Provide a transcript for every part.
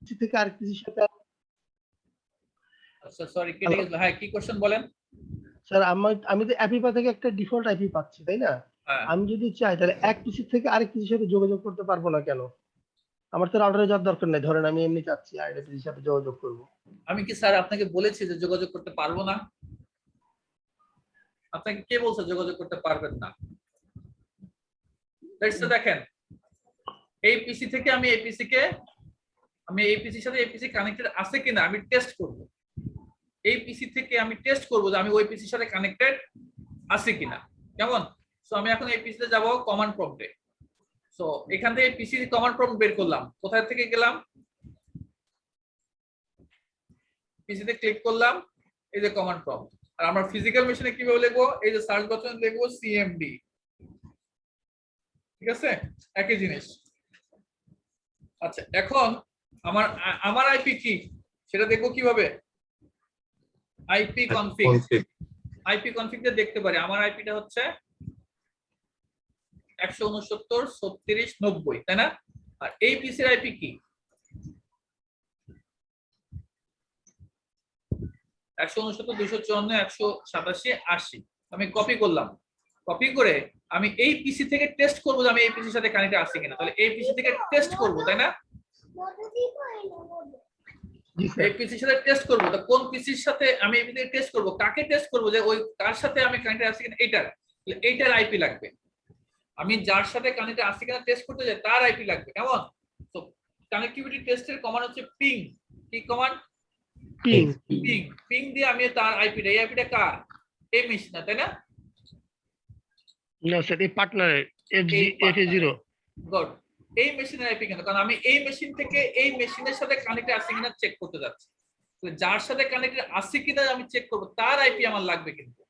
পিসি থেকে আরেক পিসির সাথে। আচ্ছা সরি কেটে গেল, হ্যাঁ কি কোশ্চেন বলেন। স্যার আমি তো অ্যাপিপা থেকে একটা ডিফল্ট আইপি পাচ্ছি, তাই না? হ্যাঁ আমি যদি চাই তাহলে এক পিসি থেকে আরেক পিসির সাথে যোগাযোগ করতে পারবো না কেন? আমার তো রাউটারে যাওয়ার দরকার নাই, ধরেন আমি এমনি চাচ্ছি আরেকটা পিসির সাথে যোগাযোগ করব। আমি কি স্যার আপনাকে বলেছি যে যোগাযোগ করতে পারবো না? আপনাকে কে বলছে যোগাযোগ করতে পারবেন না? দেখেন এই পিসি থেকে আমি এই পিসিকে, আমি এই পিসির সাথে এই পিসি কানেক্টেড আছে কিনা আমি টেস্ট করব। এই পিসি থেকে আমি টেস্ট করব যে আমি ওই পিসির সাথে কানেক্টেড আছে কিনা, কেমন? সো আমি এখন এই পিসিতে যাব কমান্ড প্রম্পটে। সো এখান থেকে পিসি কমান্ড প্রম্পট বের করলাম, কোথায় থেকে গেলাম, পিসিতে ক্লিক করলাম, এই যে কমান্ড প্রম্পট। আর আমরা ফিজিক্যাল মেশিনে কিভাবে লিখবো, এই যে সার্চ বাটনে লিখবো সিএমডি, ঠিক আছে, একই জিনিস। আচ্ছা এখন আমার আমার আইপি কি সেটা দেখবো কিভাবে, আইপি কনফিগ। আইপি কনফিগ দিয়ে দেখতে পারি আমার আইপিটা হচ্ছে 169.36.90, তাই না? আর এই পিসির আইপি কি 169.254.187.80। আমি কপি করলাম, কপি করে আমি এই পিসি থেকে টেস্ট করবো যে আমি এই পিসির সাথে কানেক্ট আছে কিনা। তাহলে এই পিসি থেকে টেস্ট করবো, তাই না? এই পিসির সাথে টেস্ট করবো, তো কোন পিসির সাথে আমি এই পিসিতে টেস্ট করবো, কাকে টেস্ট করবো যে ওই কার সাথে আমি কানেক্ট আছি কিনা, এইটার আইপি লাগবে। আমি যার সাথে কানেক্ট আছি কিনা টেস্ট করতে যাই তার আইপি লাগবে, কেমন? তো কানেক্টিভিটি টেস্টের কমান্ড হচ্ছে পিং। কি কমান্ড? পিং। পিং। পিং দিয়ে আমি তার আইপিটা, এই আইপিটা কার, এই মেশিন না, তাই না? না স্যার, এই পার্টনারের FA0। গুড। এই মেশিনের আইপি কেন? কারণ আমি এই মেশিন থেকে এই মেশিনের সাথে কানেক্ট আছে কিনা চেক করতে যাচ্ছি। তো যার সাথে কানেক্ট আছে কিনা আমি চেক করব, তার আইপি আমার লাগবে। কিন্তু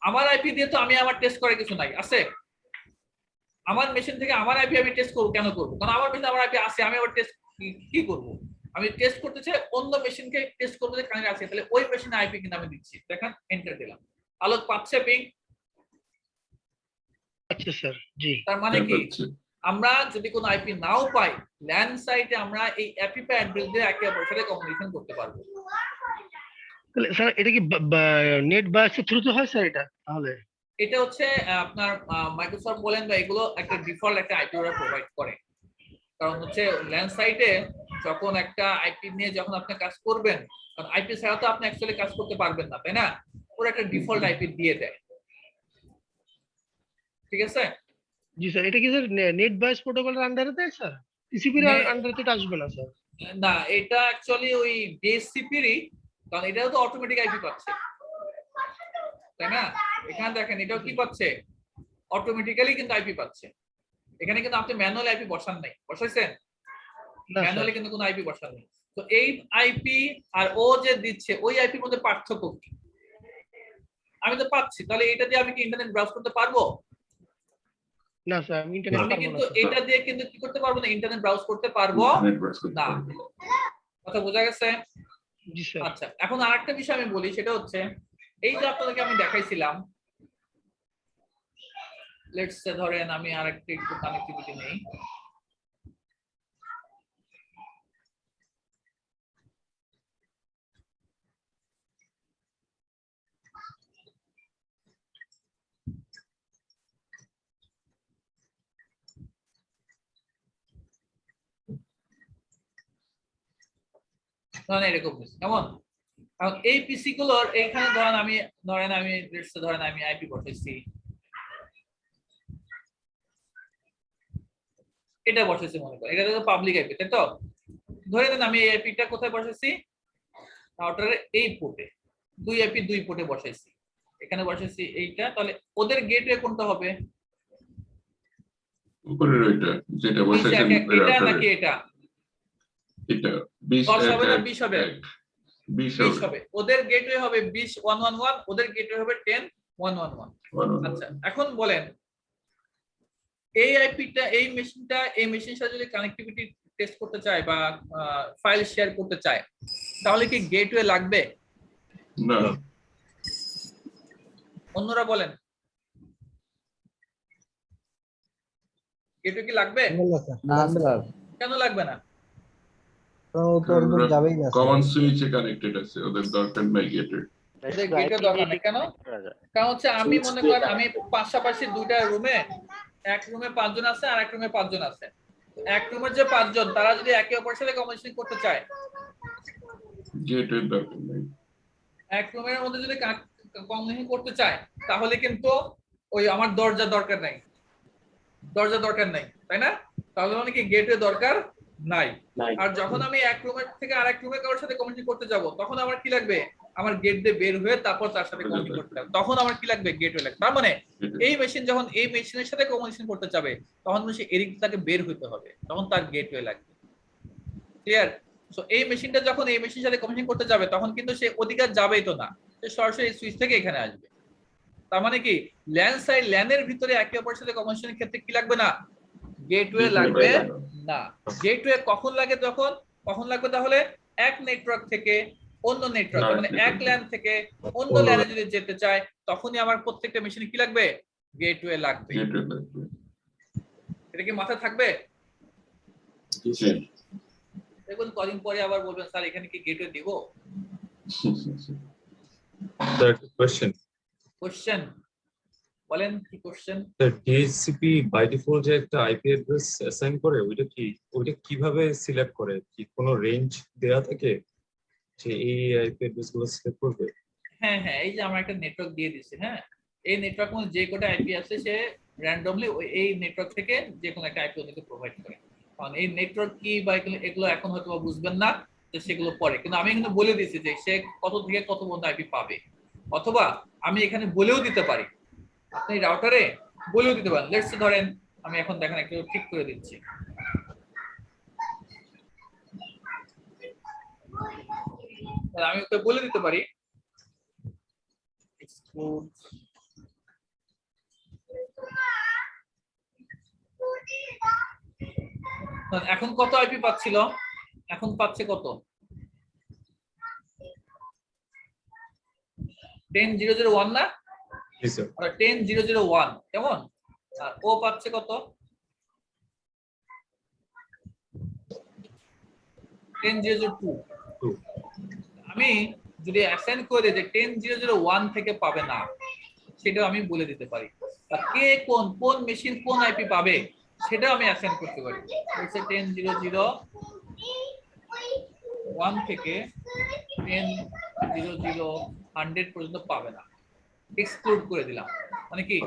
আমার আইপি দিয়ে তো আমি আমার টেস্ট করার কিছু নাই, আছে? আমার মেশিন থেকে আমার আইপি আমি টেস্ট করব, কেন করব? কারণ আমার মেশিনে আমার আইপি আছে, আমি আবার টেস্ট কি করব? আমি টেস্ট করতে চাই অন্য মেশিনকে টেস্ট করব যে কানেক্ট আছে, তাহলে ওই মেশিনে আইপি কিন্তু আমি দিচ্ছি। দেখেন এন্টার দিলাম, আলোক পাচ্ছে পিং। আচ্ছা স্যার, জি। তার মানে কি, আমরা যদি কোনো আইপি নাও পাই, ল্যান্ড সাইটে আমরা এই অ্যাপিপা অ্যাড্রেস দিয়ে একে অপরের সাথে কমিউনিকেশন করতে পারবো। তাহলে স্যার এটা কি নেট বাসের থ্রুতে হয় স্যার এটা? তাহলে এটা হচ্ছে আপনার মাইক্রোসফট বলেন বা এগুলো একটা ডিফল্ট একটা আইপি ওরা প্রোভাইড করে। কারণ হচ্ছে ল্যান্ড সাইটে যখন একটা আইপি নিয়ে যখন আপনি কাজ করবেন, কারণ আইপি ছাড়া তো আপনি অ্যাকচুয়ালি কাজ করতে পারবেন না, তাই না? ওরা একটা ডিফল্ট আইপি দিয়ে দেয়, ঠিক আছে? জি স্যার, এটা কি স্যার নেট বাস প্রোটোকলের আন্ডারে দেয় স্যার? টিসিপি এর আন্ডারে তো আসবে না স্যার? না, এটা অ্যাকচুয়ালি ওই ডিএসসিপিরই, কারণ এটাও তো অটোমেটিক আইপি পাচ্ছে, তাই না? এখানে দেখেন এটাও কি পাচ্ছে, অটোমেটিক্যালি কিন্তু আইপি পাচ্ছে। এখানে কিন্তু আপনি ম্যানুয়াল আইপি বসান নাই, বসাইছেন? ম্যানুয়ালি কিন্তু কোনো আইপি বসান নাই। তো এই আইপি আর ও যে দিচ্ছে ওই আইপির মধ্যে পার্থক্য কি? আমি তো পাচ্ছি, তাহলে এটা দিয়ে আমি কি ইন্টারনেট ব্রাউজ করতে পারবো? না স্যার, আমি ইন্টারনেট আমি পারবো কিন্তু না। এটা দিয়ে কিন্তু কি করতে পারবো না, ইন্টারনেট ব্রাউজ করতে পারবো না। কথা বোঝা গেছে? জি স্যার। আচ্ছা এখন আরেকটা বিষয় আমি বলি, সেটা হচ্ছে এই যে আপনাদেরকে আমি দেখাইছিলাম, লেটস সে ধরেন আমি আরেকটা একটু কানেক্টিভিটি নেই। ধরেন এরকম কেমন? এখন এই পিসি গুলোর এখানে ধরেন আমি লেটস সে ধরেন আমি আইপি বসাইছি, এটা বসাইছি মনে করেন, এটা তো পাবলিক আইপি, তাই তো? ধরে নেন আমি এই আইপিটা কোথায় বসাইছি, রাউটারের এই পোর্টে, দুই আইপি দুই পোর্টে বসাইছি, এখানে বসাইছি এইটা। তাহলে ওদের গেটওয়ে কোনটা হবে? উপরের ওইটা যেটা বসাইছেন এটা নাকি এটা? এটা 10 হবে না 20 হবে? 20 হবে। ওদের গেটওয়ে হবে 20.111, ওদের গেটওয়ে হবে 10.111। আচ্ছা এখন বলেন এই আইপিটা এই মেশিনের সাথে যদি কানেক্টিভিটি টেস্ট করতে চায় বা ফাইল শেয়ার করতে চায়, তাহলে কি গেটওয়ে লাগবে? না। অন্যরা বলেন গেটওয়ে কি লাগবে? না স্যার। কেন লাগবে না? যাবেই না কমন সুইচে কানেক্টেড আছে, ওদের দরকার নাই গেটের। এদের গেটের দরকার নেই কেন? কারণ হচ্ছে আমি মনে করেন আমি পাশাপাশি দুইটা রুমে, এক রুমে 5 জন আছে আর এক রুমে 5 জন আছে। এক রুমের যে 5 জন তারা যদি একে অপরের সাথে কমিউনিকেশন করতে চায়, গেটের দরকার নাই। এক রুমের মধ্যে যদি কমিউনিকেশন করতে চায় তাহলে কিন্তু ওই আমার দরজা দরকার নাই, দরজা দরকার নাই, তাই না? তাহলে মানে কি গেটের দরকার নাই। আর যখন আমি এক রুমের থেকে আরেক রুমে কারোর সাথে কমিউনিকেট করতে যাব তখন আমার কি লাগবে? আমার গেট দিয়ে বের হয়ে তারপর তার সাথে কমিউনিকেট করতে হবে, তখন আমার কি লাগবে? গেটওয়ে লাগবে। তার মানে এই মেশিন যখন এই মেশিনের সাথে কমিউনিকেশন করতে যাবে তখন সে এদিক থেকে বের হতে হবে, তখন তার গেটওয়ে লাগবে। ক্লিয়ার? সো এই মেশিনটা যখন এই মেশিনের সাথে কমিউনিকেট করতে যাবে তখন কিন্তু সে অধিকার যাবেই তো না, সে সরাসরি সুইচ থেকে এখানে আসবে। তার মানে কি ল্যান সাইড ল্যানের ভিতরে একে অপরের সাথে কমিউনিকেশনের ক্ষেত্রে কি লাগবে না? গেটওয়ে লাগবে না। গেটওয়ে কখন লাগে? কখন লাগবে তাহলে? এক নেটওয়ার্ক থেকে অন্য নেটওয়ার্ক, মানে এক ল্যান থেকে অন্য ল্যানে যদি যেতে চায় তখনই আমার প্রত্যেকটা মেশিনে কি লাগবে? গেটওয়ে লাগবে। এটা কি মাথায় থাকবে? দেখুন কদিন পরে আবার বলবেন স্যার এখানে কি গেটওয়ে দিব? স্যার কোশ্চেন বলেন কি question? Sir DHCP by default যে একটা আইপি অ্যাড্রেস অ্যাসাইন করে ওইটা কিভাবে সিলেক্ট করে? কি কোনো রেঞ্জ দেয়া থাকে যে এই আইপি অ্যাড্রেস গুলো সিলেক্ট করবে? হ্যাঁ হ্যাঁ, এই যে আমরা একটা নেটওয়ার্ক দিয়ে দিচ্ছি, হ্যাঁ এই নেটওয়ার্ক মধ্যে যে কোটা আইপি আছে সে র্যান্ডমলি এই নেটওয়ার্ক থেকে যে কোনো একটা আইপি ওদেরকে প্রোভাইড করে। কারণ এই নেটওয়ার্ক কি বা এগুলো এখন হয়তো বুঝবেন না, যে সেগুলো পরে, কিন্তু আমি কিন্তু বলে দিচ্ছি যে সে কত থেকে কত পর্যন্ত আইপি পাবে, অথবা আমি এখানে বলেও দিতে পারি, আপনি রাউটারে বলেও দিতে পারেন। লেটস ধরেন আমি এখন দেখেন একটু ঠিক করে দিচ্ছি। আমি ওকে বলে দিতে পারি এখন কত আইপি পাচ্ছিল, এখন পাচ্ছে কত? 10001 না? জি স্যার। 10001 কেমন? আর ও পাচ্ছে কত? 10002। আমি যদি অ্যাসাইন করে যে 10001 থেকে পাবে না, সেটাও আমি বলে দিতে পারি। কে কোন মেশিন কোন আইপি পাবে সেটাও আমি অ্যাসাইন করতে পারি। হচ্ছে 10001 থেকে 1000100 পর্যন্ত পাবে না, এক্সক্লুড করে দিলাম, মানে কি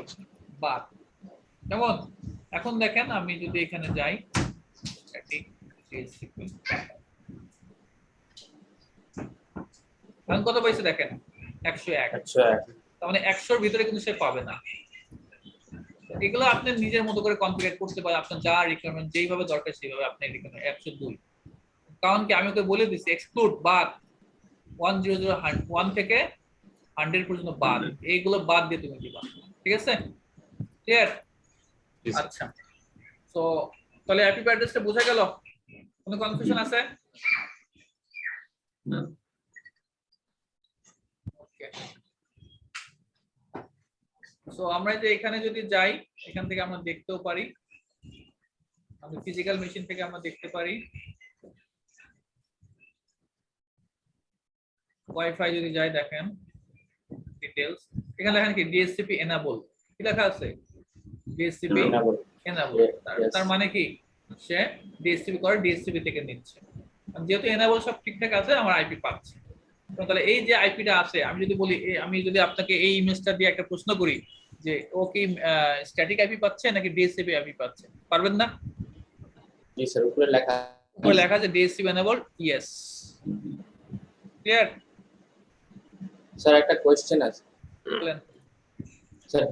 বাদ। যেমন এখন দেখেন আমি যদি এখানে যাই, এখন কত পাইছে দেখেন? 101। তার মানে 100 এর ভিতরে কিন্তু সে পাবে না। এগুলো আপনি নিজের মতো করে কনফিগার করতে পারেন, আপনার যা রিকোয়ারমেন্ট যেইভাবে দরকার সেইভাবে আপনি লিখে নেন 102। কারণ কি আমি ওকে বলে দিচ্ছি এক্সক্লুড বাদ 10001 থেকে 100 পর্যন্ত বাদ, এইগুলো বাদ দিয়ে তুমি দিবা, ঠিক আছে? ক্লিয়ার? আচ্ছা, সো তাহলে আইপি অ্যাড্রেসটা বোঝা গেল? কোনো কনফিউশন আছে? না। ওকে, সো আমরা যে এখানে যদি যাই, এখান থেকে আমরা দেখতেও পারি, আমি ফিজিক্যাল মেশিন থেকে আমরা দেখতে পারি ওয়াইফাই যদি যাই, দেখেন ডিটেইলস এখানে লেখেন কি ডিএসসিপি এনেবল, কি লেখা আছে? DSCP enable. তার মানে কি সে ডিএসসিপি করে ডিএসসিপি থেকে নিচ্ছে, যেহেতু এনেবল সব ঠিকঠাক আছে আমার আইপি পাচ্ছে। তাহলে এই যে আইপিটা আছে, আমি যদি বলি, আমি যদি আপনাকে এই ইমেজটা দিয়ে একটা প্রশ্ন করি যে ও কি স্ট্যাটিক আইপি পাচ্ছে নাকি ডিএসসিপি আইপি পাচ্ছে, পারবেন না? জি স্যার, উপরে লেখা আছে DSCP enable, yes. Clear? Sir একটা কোশ্চেন আছে বলেন। স্যার,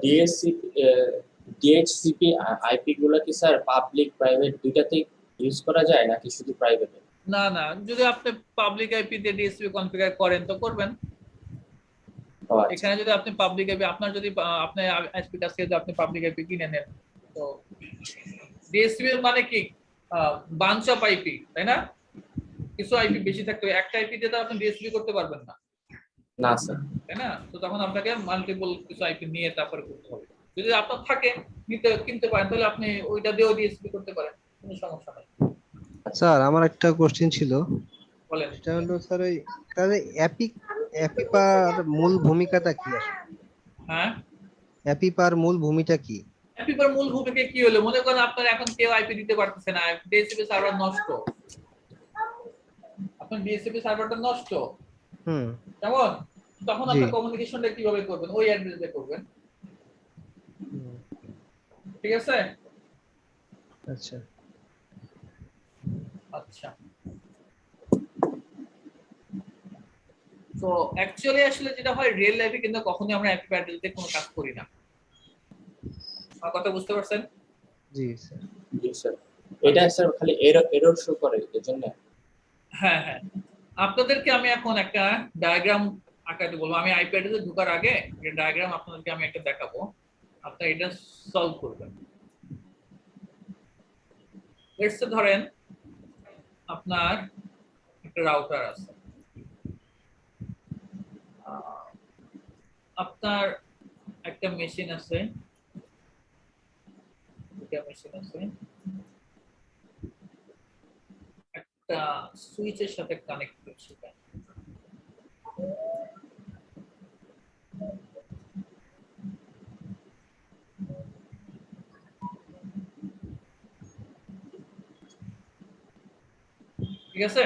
ডিএইচসিপি আইপি গুলো কি স্যার পাবলিক প্রাইভেট দুইটাতেই ইউজ করা যায় নাকি শুধু প্রাইভেটে? না না, যদি আপনি পাবলিক আইপি দিয়ে ডিএসসিপি কনফিগার করেন তো করবেন। এখানে যদি আপনি পাবলিক আইপি, আপনার যদি আপনি আইপি কাছ থেকে আপনি পাবলিক আইপি কিনে নেন, তো ডিএসসিপি মানে কি বাঞ্চ অফ আইপি, তাই না? কিছু আইপি বেশি থাকতে হবে, একটা আইপি দিয়ে তো আপনি ডিএসসিপি করতে পারবেন না, না স্যার, তাই না? তো তখন আপনাকে মাল্টিপল কিছু আইপি নিয়ে তারপরে করতে হবে। যদি আপনার থাকে কিনতে পারেন, তাহলে আপনি ওইটা দিয়েও ডিএসসিপি করতে পারেন, কোনো সমস্যা নেই। স্যার আমার একটা কোশ্চেন ছিল, বলেন। সেটা হলো স্যার ওই তাহলে অ্যাপিপার মূল ভূমিকাটা কি আসলে? হ্যাঁ, অ্যাপিপার মূল ভূমিকা কি? অ্যাপিপার মূল ভূমিকা কি হলো? মনে করেন আপনার এখন কেউ আইপি দিতে পারতেছে না, ডিএসসিপি সার্ভার নষ্ট, আপনার ডিএসসিপি সার্ভারটা নষ্ট, হুম। কেমন? তখন জি। আপনার কমিউনিকেশনটা কিভাবে করবেন? ওই অ্যাড্রেস দিয়ে করবেন, হুম, ঠিক আছে? আচ্ছা। আচ্ছা, তো অ্যাকচুয়ালি আসলে যেটা হয় রিয়েল লাইফে কিন্তু কখনোই আমরা অ্যাপি অ্যাড্রেস দিয়ে কোনো কাজ করি না। আমার কথা বুঝতে পারছেন? জি স্যার। জি স্যার, এটা স্যার খালি এরর শো করে এজন্য। হ্যাঁ হ্যাঁ, আপনাদেরকে আমি এখন একটা ডায়াগ্রাম আঁকাতে বলবো। আমি আইপি অ্যাড্রেসে ঢোকার আগে একটা ডায়াগ্রাম আপনাদেরকে আমি একটা দেখাবো, আপনারা এটা সলভ করবেন। লেটস ধরেন আপনার একটা রাউটার আছে, আপনার একটা মেশিন আছে, দুটা মেশিন আছে, একটা সুইচের সাথে কানেক্ট করছে। ঠিক আছে,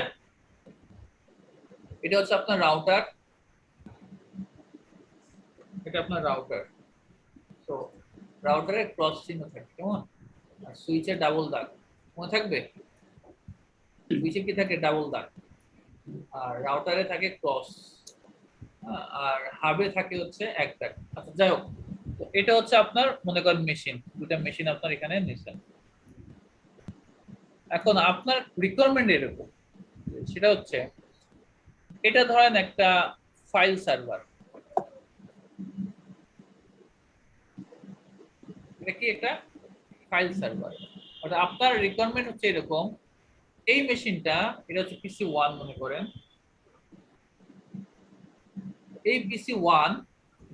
এটা হচ্ছে আপনার রাউটার, এটা আপনার রাউটার। তো রাউটারে ক্রস চিহ্ন থাকে, কেমন? আর সুইচে ডাবল দাগ, মনে থাকবে? সুইচে কি থাকে? ডাবল দাগ। আর রাউটারে থাকে ক্রস, আর হাবে থাকে হচ্ছে এক দাগ। আচ্ছা যাই হোক, তো এটা হচ্ছে আপনার মনে করেন মেশিন, দুটা মেশিন আপনার এখানে নিছেন। এখন আপনার রিকোয়ারমেন্ট এরকম, সেটা হচ্ছে এটা ধরেন একটা ফাইল সার্ভার, এটা কি একটা ফাইল সার্ভার। অর্থাৎ আপনার রিকোয়ারমেন্ট হচ্ছে এরকম, এই মেশিনটা এটা হচ্ছে পিসি 1 মনে করেন, এই পিসি 1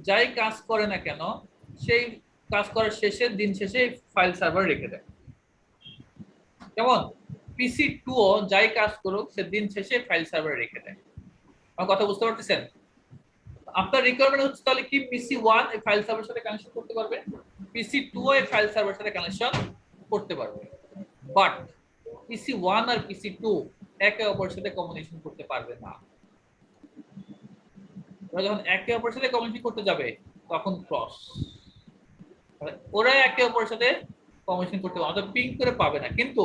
যাই কাজ করে না কেন সেই কাজ করার শেষে দিন শেষে ফাইল সার্ভার রেখে দেয়, কেমন? পিসি 2 ও যাই কাজ করুক সে দিন শেষে ফাইল সার্ভার রেখে দেয়। আমার কথা বুঝতে পারতেছেন? আপনার রিকোয়ারমেন্ট হচ্ছে তাহলে কি পিসি 1 এই ফাইল সার্ভারের সাথে কানেকশন করতে পারবে, পিসি 2 এই ফাইল সার্ভারের সাথে কানেকশন করতে পারবে, বাট পিসি 1 আর পিসি 2 একে অপরের সাথে কমিউনিকেশন করতে পারবে না। ওরা যখন একে অপরের সাথে কমিউনিকেশন করতে যাবে তখন ক্রস, ওরা একে অপরের সাথে কমিউনিকেশন করতে পারবে, অর্থাৎ পিং করে পাবে না। কিন্তু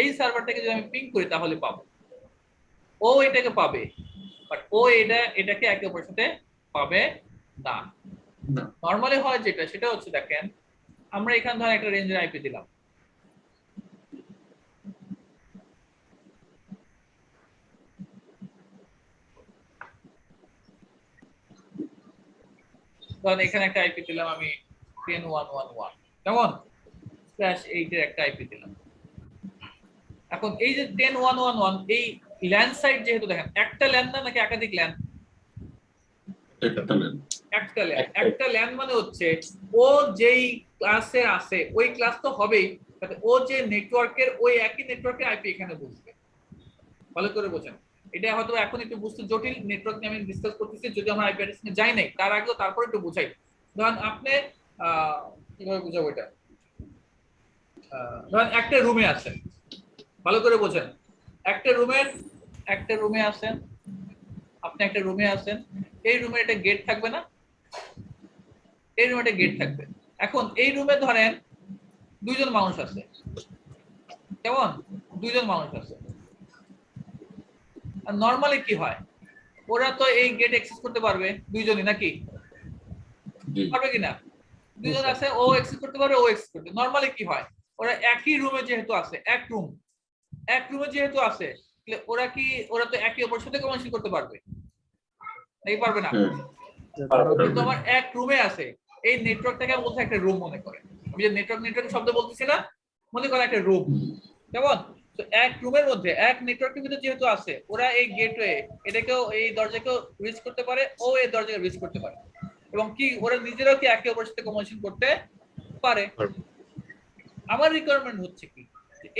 এই সার্ভারটাকে যদি আমি পিং করি তাহলে পাবো, ও এটাকে পাবে, বাট ও এটাকে একে অপরের সাথে পাবে না। নরমালি হয় যেটা, সেটা হচ্ছে দেখেন আমরা এখানে ধরেন একটা রেঞ্জের আইপি দিলাম, ধরেন এখানে একটা আইপি দিলাম আমি 10111, কেমন? /8 এর একটা আইপি দিলাম। এখন এই যে 10111 এই ল্যান্ড সাইট যেহেতু দেখেন একটা ল্যান্ড না নাকি একাধিক ল্যান্ড? একটা ল্যান্ড মানে হচ্ছে ও যেই ক্লাসে আছে ওই ক্লাস তো হবেই, ও যে নেটওয়ার্কের ওই একই নেটওয়ার্কের আইপি এখানে বুঝবে। ভালো করে বোঝেন, এটা হয়তো এখন একটু বুঝতে জটিল, নেটওয়ার্ক নিয়ে আমি ডিসকাস করতেছি, যদি আমরা আইপি অ্যাড্রেস নিয়ে যাই নাই তার আগেও তারপরে একটু বুঝাই। ধরেন আপনি কিভাবে বুঝাবো এটা, ধরেন একটা রুমে আছেন, ভালো করে বোঝেন, একটা রুমে আছেন, আপনি একটা রুমে আছেন, এই রুমে একটা গেট থাকবে না? এই রুমে একটা গেট থাকবে। এখন এই রুমে ধরেন দুইজন মানুষ আছে, কেমন? দুইজন মানুষ আছে। আর নরমালি কি হয়, ওরা তো এই গেট অ্যাক্সেস করতে পারবে দুইজনই, নাকি পারবে কিনা? দুইজন আছে, ও অ্যাক্সেস করতে পারবে, ও অ্যাক্সেস করতে। নরমালি কি হয়, ওরা একই রুমে যেহেতু আছে, এক রুমে যেহেতু আছে, ওরা তো একে অপরের সাথে কমিউনিকেশন করতে পারবে নাকি পারবে না? কিন্তু আমার এক রুমে আছে, এই নেটওয়ার্কটাকে বলতে একটা রুম মনে করে, আমি যে নেটওয়ার্ক শব্দ বলতেছি না, মনে করে একটা রুম, কেমন? তো এক রুমের মধ্যে এক নেটওয়ার্কের ভিতরে যেহেতু আছে, ওরা এই গেটওয়ে এটাকেও এই দরজাকেও রিচ করতে পারে, ও এই দরজাকে রিচ করতে পারে, এবং কি ওরা নিজেরাও কি একে অপরের সাথে কমিউনিকেশন করতে পারে। আমার রিকোয়ারমেন্ট হচ্ছে কি,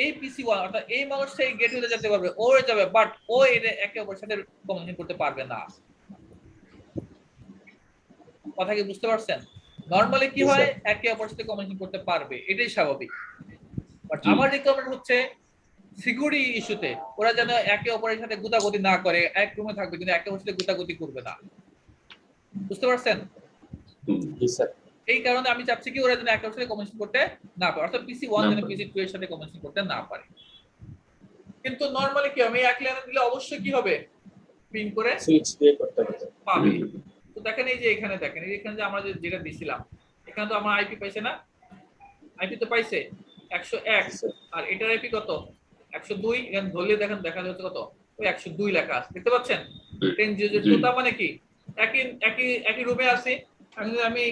এই পিসি ওয়ান অর্থাৎ এই মানুষটা এই গেটওয়েতে যেতে পারবে, ও যাবে, বাট ও এটা একে অপরের সাথে কমিউনিকেট করতে পারবে না। কথা কি বুঝতে পারছেন? নরমালি কি জি, হয়, স্যার। একে অপরের সাথে কমিউনিকেট করতে পারবে, এটাই স্বাভাবিক। বাট জি। আমার রিকোয়ারমেন্ট হচ্ছে সিকিউরিটি ইস্যুতে ওরা যেন একে অপরের সাথে গুতাগুতি না করে, এক রুমে থাকবে কিন্তু একে অপরের সাথে গুতাগুতি করবে না। বুঝতে পারছেন? হুম, জি স্যার। এই কারণে আমি চাচ্ছি কি ওরা যেন একে অপরের সাথে কমিউনিকেট করতে না পারে, অর্থাৎ পিসি 1 না যেন পারে। পিসি 2 এর সাথে কমিউনিকেট করতে না পারে। কিন্তু নরমালি কি আমি এক লাইনে দিলে অবশ্যই কি হবে, পিন করে সুইচ দিয়ে করতে হবে। পাবে। তো দেখেন এই যে এখানে দেখেন, এই এখানে যে আমরা যেটা দিছিলাম, এখানে তো আমার আইপি পাইছে না, আইপি তো পাইছে 101, জি, স্যার। আর এটার আইপি কত 102। এখানে ধরলে দেখেন দেখা যাচ্ছে কত, ওই 102 লেখা আছে, দেখতে পাচ্ছেন? 10 জি। তার মানে কি একই একই একই রুমে আছি। আমি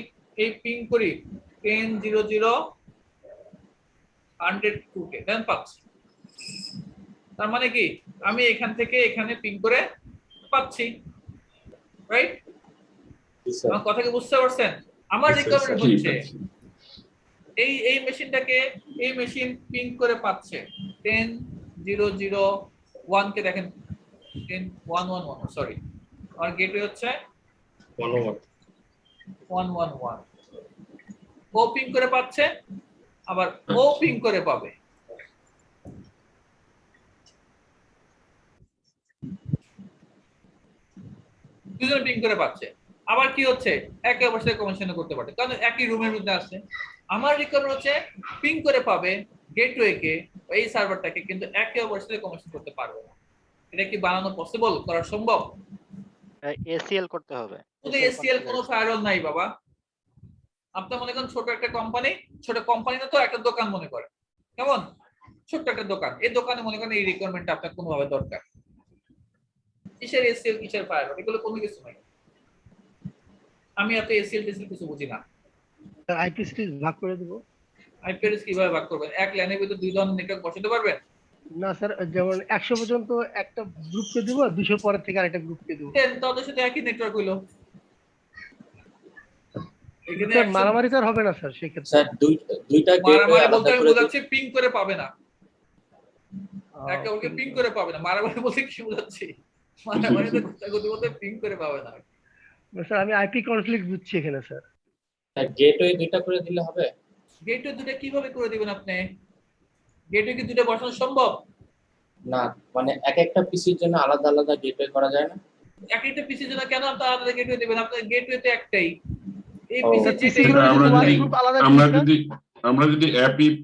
এই পিং করি 10.0.102 কে দেন পাচ্ছি। তার মানে কি আমি এখান থেকে এখানে পিং করে পাচ্ছি, রাইট? জি স্যার। আমার কথা কি বুঝতে পারছেন? আমার Yes, sir, রিকোয়ারমেন্ট জি, হচ্ছে পাচ্ছি। এই মেশিনটাকে এই মেশিন পিং করে পাচ্ছে 10.0.1 কে দেখেন 10.111, সরি আর গেটওয়ে হচ্ছে 101 111। ও পিং করে পাচ্ছে, আবার ও পিং করে পাবে। দুজনে পিং করে পাচ্ছে, আবার কি হচ্ছে একে অপরের সাথে কমিউনিকেশন করতে পারে, কারণ একই রুমের মধ্যে আছে। আমার রিকোয়ারমেন্ট হচ্ছে পিং করে পাবে গেটওয়ে কে, এই সার্ভারটাকে, কিন্তু একে অপরের সাথে কমিউনিকেশন করতে পারবে না। এটা কি বানানো পসিবল, করা সম্ভব? এসিএল করতে হবে। শুধু এসিএল কোনো ফায়ারওয়াল নাই বাবা। আপনার মনে করেন ছোট একটা কোম্পানি, ছোট কোম্পানি না তো একটা দোকান মনে করে, কেমন ছোট্ট একটা দোকান, এই দোকানে মনে করেন এই রিকোয়ারমেন্টটা আপনার কোনোভাবে দরকার। কিসের এসিএল কিসের ফায়ারওয়াল, এগুলো কোনো কিছু নাই। আমি এত এসিএল টেসিএল কিছু বুঝি না। আইপি সিরিজ ভাগ করে দিব? আইপিএস কিভাবে ভাগ করবেন? এক লাইনের ভিতরে দুই ধরনের নেটওয়ার্ক বসাতে পারবেন? না স্যার, যেমন 100 পর্যন্ত একটা গ্রুপকে দিব, 200 পরের থেকে আরেকটা গ্রুপকে দিব। দেন তাদের সাথে একই নেটওয়ার্ক হইলো। এখানে স্যার 100 মারামারি তো আর হবে না স্যার সেক্ষেত্রে? স্যার দুইটা গেটওয়ে মারামারি বলতে আলাদা আমি করে বোঝাচ্ছি পিং করে পাবে না, একে আহ, ওকে পিং করে পাবে না। মারামারি বলতে কি বোঝাচ্ছি? মারামারিতে গুতাগুতি বলতে পিং করে পাবে না। স্যার আমি আইপি কনফ্লিক্ট বুঝছি এখানে স্যার। গেটওয়ে দুইটা করে দিলে হবে? গেটওয়ে দুটো কিভাবে করে দিবেন আপনি? গেটওয়ে কি দুটো বসানো সম্ভব? না, মানে এক একটা পিসির জন্য আলাদা আলাদা গেটওয়ে করা যায় না? এক একটা পিসির জন্য কেন আপনি আলাদা গেটওয়ে দিবেন? আপনার গেটওয়ে তো একটাই, এই ও। পিসির PC যেটাই গুলোর আমরা যদি যদি- one group আলাদা আমরা দিই, যদি আমরা যদি অ্যাপিপ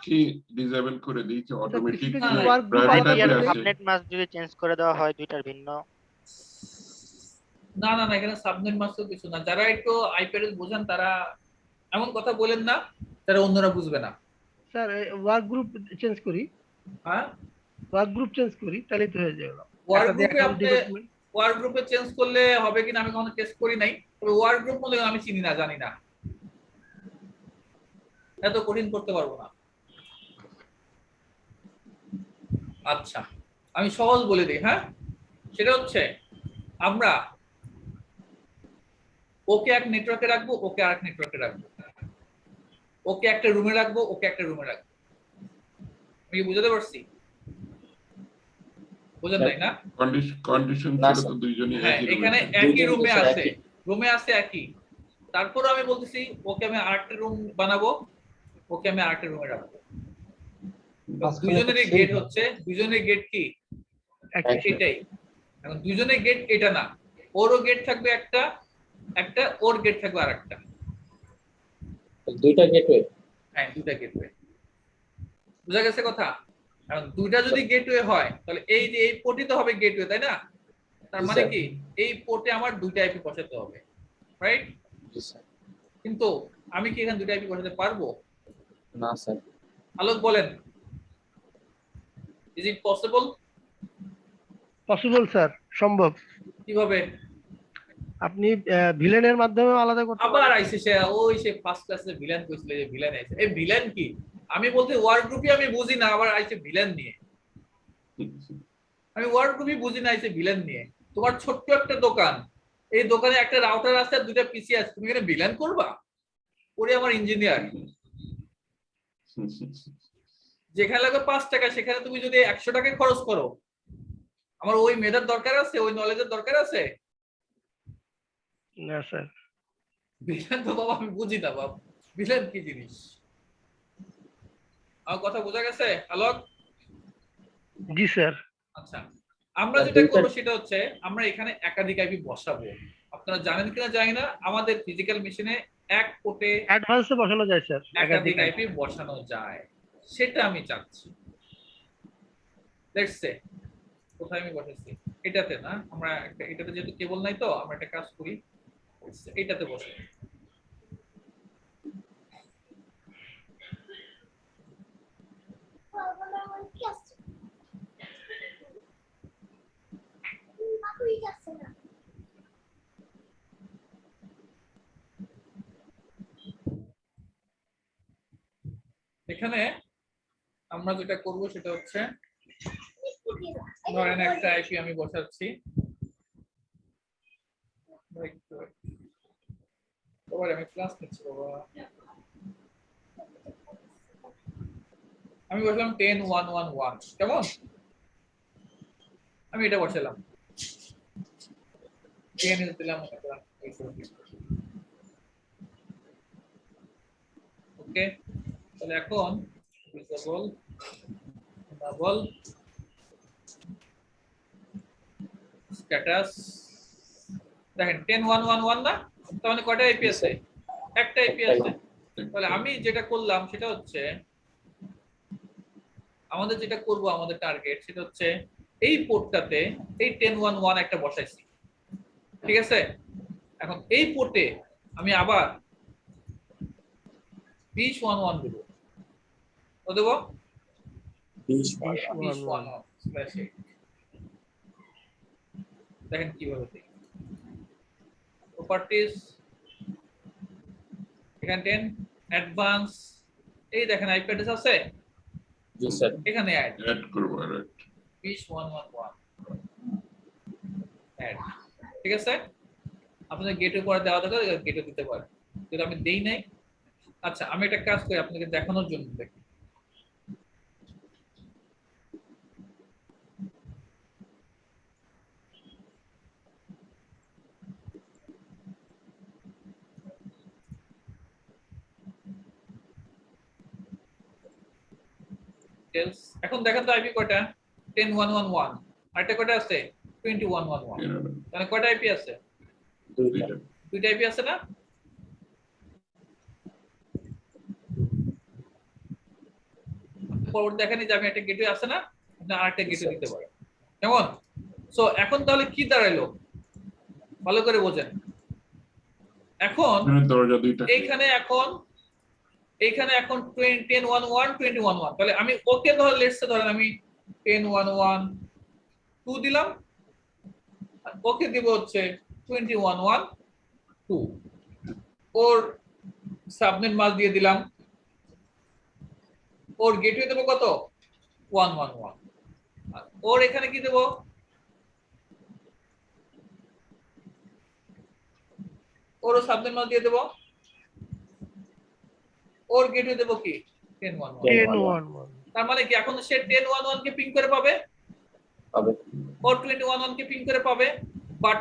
কি ডিসেবল করে দিই যে অটোমেটিক PC তে না, যদি না, work group প্রাইভেট আলাদা আইপি আর অ্যাপে করে দেই, আছে। সাবনেট মাস্ক যদি চেঞ্জ করে দেওয়া হয় দুইটার ভিন্ন। না না না, এখানে সাবনেট মাস্টার কিছু না। যারা একটু আইপ্যাড বোঝেন তারা এমন কথা বলেন না যারা অন্যরা বুঝবে না। স্যার ওয়ার্ক গ্রুপ চেঞ্জ করি, হ্যাঁ, ওয়ার্ক গ্রুপ চেঞ্জ করি তাহলেই তো হয়ে যাবে। ওয়ার্ক একটা দিয়ে গ্রুপে account আপনি development। ওয়ার্ক গ্রুপে চেঞ্জ করলে হবে কিনা আমি কখনো টেস্ট করি নাই, তবে ওয়ার্ক গ্রুপ মনে হয় আমি চিনি না, জানি না, এত কঠিন করতে পারবো না। আচ্ছা আমি সহজ বলে দিই, হ্যাঁ সেটা হচ্ছে আমরা ওকে এক নেটওয়ার্কে রাখবো, ওকে আরেক নেটওয়ার্কে রাখবো, ওকে একটা রুমে রাখবো, ওকে একটা রুমে রাখবো। আমি কি বুঝাতে পারছি? বোঝেন নাই না? কন্ডিশন না, ছিল স্যার। তো দুইজনই হ্যাঁ একই এখানে রুমে একই দুইজন তো রুমে স্যার আছে, একই। রুমে আছে একই, তারপর আমি বলতেছি ওকে আমি আরেকটা রুম বানাবো, ওকে আমি আরেকটা রুমে রাখবো। দুজনেরই গেট হচ্ছে, দুজনের গেট কি এটাই। এখন দুজনের গেট এটা না, ওরও গেট থাকবে একটা, একটা ওর গেট থাকবে আরেকটা। দুইটা গেটওয়ে? হ্যাঁ দুইটা গেটওয়ে। বুঝা গেছে কথা? এখন দুইটা যদি গেটওয়ে হয় তাহলে এই যে এই পোর্টই তো হবে গেটওয়ে, তাই না? তার জি, মানে স্যার। কি এই পোর্টে আমার দুইটা আইপি বসাতে হবে, রাইট? জি স্যার। কিন্তু আমি কি এখানে দুইটা আইপি বসাতে পারবো? না স্যার। আলোক বলেন, is it possible? Possible sir, সম্ভব। কিভাবে? আপনি ভিলেনের মাধ্যমে আলাদা করতে আবার পারেন। আইসে সে ওই সে ফার্স্ট ক্লাসে ভিলেন কইছিল, যে ভিলেন আইছে। এই ভিলেন কি? আমি বলতে ওয়ার্ড গ্রুপই আমি বুঝি না, আবার আইছে ভিলেন নিয়ে। আমি ওয়ার্ড গ্রুপই বুঝি না, আইছে ভিলেন নিয়ে। তোমার ছোট্ট একটা দোকান, এই দোকানে একটা রাউটার আছে আর দুইটা পিসি আছে, তুমি এখানে ভিলেন করবা? ওরে আমার ইঞ্জিনিয়ার, যেখানে লাগবে 5 টাকা সেখানে তুমি যদি 100 টাকা খরচ করো, আমার ওই মেধার দরকার আছে, ওই নলেজের দরকার আছে? না স্যার। বিলেন তো বাবা আমি বুঝি না বাবা, বিলেন কি জিনিস? আমার কথা বোঝা গেছে আলোক? জি স্যার। আচ্ছা, আমরা যেটা করবো সেটা হচ্ছে আমরা এখানে একাধিক আইপি বসাবো। আপনারা জানেন কিনা জানি না, আমাদের ফিজিক্যাল মেশিনে এক পোর্টে অ্যাডভান্সে বসানো যায় স্যার একাধিক আইপি বসানো যায়, সেটা আমি চাচ্ছি। লেটস সে কোথায় আমি বসাচ্ছি, এটাতে না, আমরা এটাতে যেহেতু কেবল নাই তো আমরা একটা কাজ করি, এটাতে বসাই। এখানে আমরা যেটা করব সেটা হচ্ছে ধরেন একটা আইপি আমি বসাচ্ছি, আমি ক্লাস নিচ্ছি বাবা, আমি বসলাম 10.1.1.1 কেমন, আমি এটা বসালাম 10 দিলাম, ওকে। তাহলে এখন ডাবল স্ট্যাটাস দেখেন 10.1.1.1 না, তার মানে কয়টা আইপি আছে? একটা আইপি আছে। তাহলে আমি যেটা করলাম সেটা হচ্ছে আমাদের যেটা করব, আমাদের টার্গেট সেটা হচ্ছে এই পোর্টটাতে এই 10.1.1 একটা বসাইছি, ঠিক আছে? এখন এই পোর্টে আমি আবার 20.1.1 দেব, তো দেব 20.1.1/8। দেখেন কিভাবে দেখি প্রপার্টিজ, এখানে 10 অ্যাডভান্স, এই দেখেন আইপি অ্যাড্রেস আছে, জি স্যার। এখানে অ্যাড করব, রাইট। 20.1.1 অ্যাড, ঠিক আছে? আপনাদের গেট উপরে দেওয়া দরকার, গেটে দিতে পারেন, কিন্তু আমি দেই নাই। আচ্ছা, আমি একটা কাজ করি আপনাদের দেখানোর জন্য, দেখি এখন দেখেন তো আইপি কয়টা? 10.1.1.1, আরেকটা কয়টা আছে? 20.1.1.1, মানে কয়টা আইপি আছে? দুইটা আইপি আছে না? পরবর্তী দেখেন যে আমি একটা গেটওয়ে আছে না, আপনি আরেকটা গেটওয়ে দিতে পারেন, কেমন? সো এখন তাহলে কি দাঁড়াইলো ভালো করে বোঝেন। এখন দরজা দুইটা, এইখানে এখন 10.1.1 তাহলে আমি ওকে ধর লেটস সে ধরেন আমি 10.1.1.2 দিলাম, আর ওকে দিব হচ্ছে 21.1.2, ওর সাবনেট মাস দিয়ে দিলাম, ওর গেটওয়ে দেব কত? 1.1.1, আর ওর এখানে কি দেব? ওর সাবনেট মাস দিয়ে দেব, ওর গেটওয়ে দেব কি? 10.1.1। তার মানে কি এখন সে 10.1.1 কে পিং করে পাবে, ওর 21.1 কে পিং করে পাবে, বাট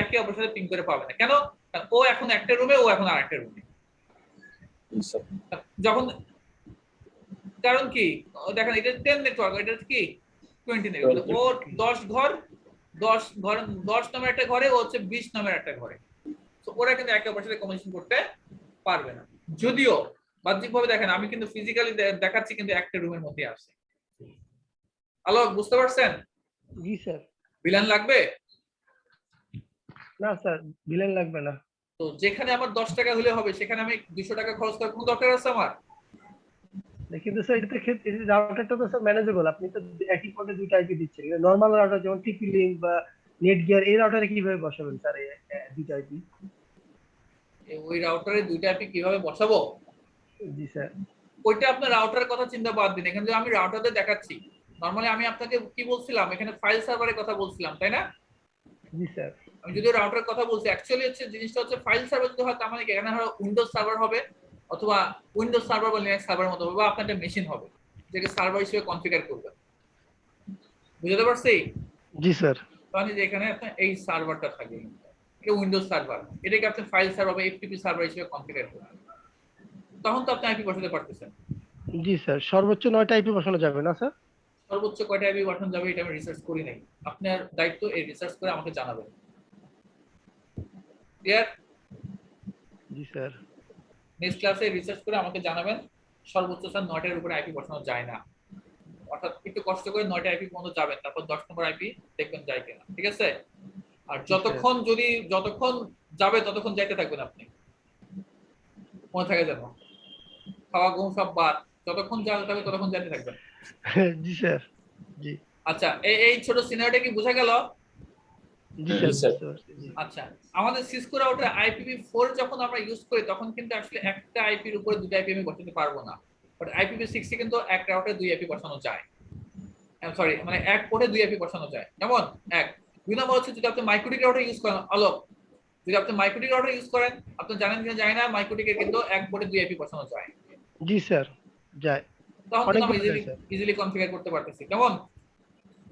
একে অপরের সাথে পিং করে পাবে না। কেন? কারণ ও এখন একটা রুমে, ও এখন আরেকটা রুমে। যখন কারণ কি দেখেন এটা 10 নেটওয়ার্ক, এটা কি 20 নেটওয়ার্ক, ও 10 ঘর 10 নামের একটা ঘরে, ও হচ্ছে 20 নামের একটা ঘরে, তো ওরা কিন্তু একে অপরের সাথে কমিউনিকেশন করতে পারবে না। যদিও বাহ্যিকভাবে দেখেন আমি কিন্তু ফিজিক্যালি দেখাচ্ছি, কিন্তু একটা রুমের মধ্যে আছে। আলোক বুঝতে পারছেন? জি স্যার। ভিলেন লাগবে না স্যার, ভিলেন লাগবে না। তো যেখানে আমার 10 টাকা হলে হবে সেখানে আমি 200 টাকা খরচ করার কোনো দরকার আছে আমার? কিন্তু স্যার এটাতে ক্ষেত্রে রাউটারটা তো স্যার ম্যানেজেবল, আপনি তো একই পথে দুইটা আইপি দিচ্ছেন। নরমাল রাউটার যেমন টিপি লিংক বা নেট গিয়ার, এই রাউটারে কিভাবে বসাবেন স্যার এই দুইটা আইপি? ওই রাউটারে দুইটা আইপি কিভাবে বসাবো? জি স্যার। ওইটা আপনার রাউটারের কথা চিন্তা বাদ দিন, এখানে আমি রাউটারে দেখাচ্ছি। নরমালি আমি আপনাকে কি বলছিলাম, এখানে ফাইল সার্ভারের কথা বলছিলাম, তাই না? জি স্যার। আমি যদিও রাউটারের কথা বলছি, অ্যাকচুয়ালি হচ্ছে জিনিসটা হচ্ছে ফাইল সার্ভার যদি হয় তার মানে এখানে উইন্ডোজ সার্ভার হবে, অথবা উইন্ডোজ সার্ভার বা লিনাক্স সার্ভারের মতো হবে, বা আপনার একটা মেশিন হবে, যেটাকে সার্ভার হিসেবে কনফিগার করবেন। বুঝতে পারছি? জি স্যার। তাহলে যে এখানে আপনার এই সার্ভারটা থাকবে, এটা উইন্ডোজ সার্ভার, এটাকে আপনি ফাইল সার্ভার বা এফটিপি সার্ভার হিসেবে কনফিগার করবেন। তখন তো আপনি আইপি বসাতে পারতেছেন। জি স্যার, সর্বোচ্চ 9টা আইপি বসানো যাবে না স্যার? সর্বোচ্চ কয়টা আইপি বসানো যাবে এটা আমি রিসার্চ করি নাই, আপনার দায়িত্ব এই রিসার্চ করে আমাকে জানাবেন। ক্লিয়ার? জি স্যার। নেক্সট ক্লাসে রিসার্চ করে আমাকে জানাবেন। সর্বোচ্চ স্যার 9টার উপরে আইপি বসানো যায় না, অর্থাৎ একটু কষ্ট করে 9টা আইপি পর্যন্ত যাবেন, তারপর 10 নম্বর আইপি দেখবেন যায় কিনা, ঠিক আছে? আর যতক্ষণ যাবে ততক্ষণ যাইতে থাকবেন আপনি, মনে থাকে যেন, খাওয়া ঘুম সব বাদ, যতক্ষণ যাবে ততক্ষণ যাইতে থাকবেন। জি স্যার। জি। আচ্ছা, এই ছোট সিনারিওটা কি বোঝা গেল? জি জি স্যার। স্যার। আচ্ছা, আমাদের সিসকো রাউটার IPv4 যখন আমরা ইউজ করি তখন কিন্তু আসলে একটা আইপির উপরে দুটো আইপি আমি বসাতে পারবো না, বাট IPv6 এ কিন্তু এক রাউটারে দুই আইপি বসানো যায়। সরি, মানে এক পোর্টে দুই আইপি বসানো যায়। যেমন এক, দুই নম্বর হচ্ছে যদি আপনি মাইক্রোটিক রাউটার ইউজ করেন, আলোক, যদি আপনি মাইক্রোটিক রাউটার ইউজ করেন, আপনি জানেন কিনা জানি না, মাইক্রোটিকের কিন্তু এক পোর্টে দুই আইপি বসানো যায়। জি স্যার, যায়। তখন কিন্তু আমরা অনেকগুলো যায় স্যার। ইজিলি কনফিগার করতে পারতেছি, কেমন?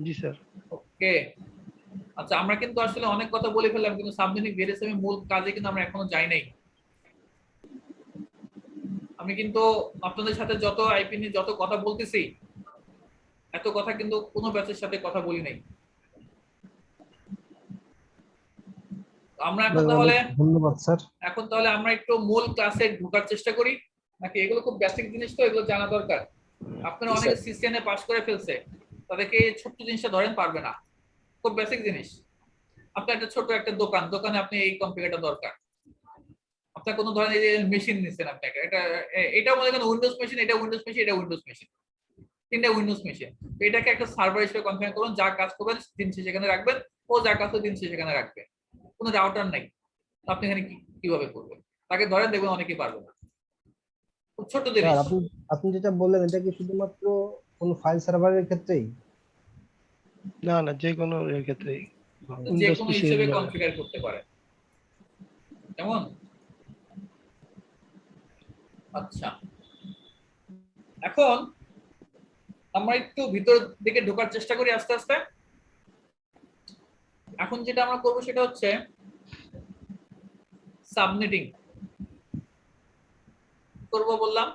জি স্যার। ওকে। আচ্ছা, আমরা কিন্তু আসলে অনেক কথা বলে ফেললাম, কিন্তু সাবনেটিং VLSM মূল কাজে কিন্তু আমরা এখনো যাই নাই। আমি কিন্তু আপনাদের সাথে যত আইপি নিয়ে যত কথা বলতেছি, এত কথা কিন্তু কোনো ব্যাচের সাথে কথা বলি নাই। আমরা এখন তাহলে ধন্যবাদ স্যার। এখন তাহলে আমরা একটু মূল ক্লাসে ঢোকার চেষ্টা করি নাকি? এগুলো খুব বেসিক জিনিস, তো এগুলো জানা দরকার। আপনারা অনেকে সিসিএন এ পাস করে ফেলছে, তাদেরকে এই ছোট্ট জিনিসটা ধরেন পারবে না, খুব বেসিক জিনিস। আপনার একটা ছোট একটা দোকানে আপনি এই কম্পিউটারটা দরকার। আপনার কোনো ধরনের এই যে মেশিন নিছেন, আপনি এটা মনে করেন উইন্ডোজ মেশিন, এটা উইন্ডোজ মেশিন, এটা উইন্ডোজ মেশিন, তিনটা উইন্ডোজ মেশিন। তো এটাকে একটা সার্ভার হিসেবে কনফিগার করুন, যা কাজ করবেন দিন শেষে সেখানে রাখবেন, ও যা কাজ করবে দিন শেষে সেখানে রাখবে। কোনো রাউটার নাই, আপনি এখানে কিভাবে করবেন? তাকে ধরেন, দেখবেন অনেকেই পারবে না, খুব ছোট জিনিস। স্যার আপনি যেটা বললেন এটা কি শুধুমাত্র কোন ফাইল সার্ভারের ক্ষেত্রেই? না না, যে কোনো এর ক্ষেত্রেই যে কোনো হিসেবে কনফিগার করতে পারেন, কেমন? আচ্ছা, এখন আমরা একটু ভিতর দিকে ঢোকার চেষ্টা করি আস্তে আস্তে। এখন যেটা আমরা করব সেটা হচ্ছে সাবনেটিং করব বললাম।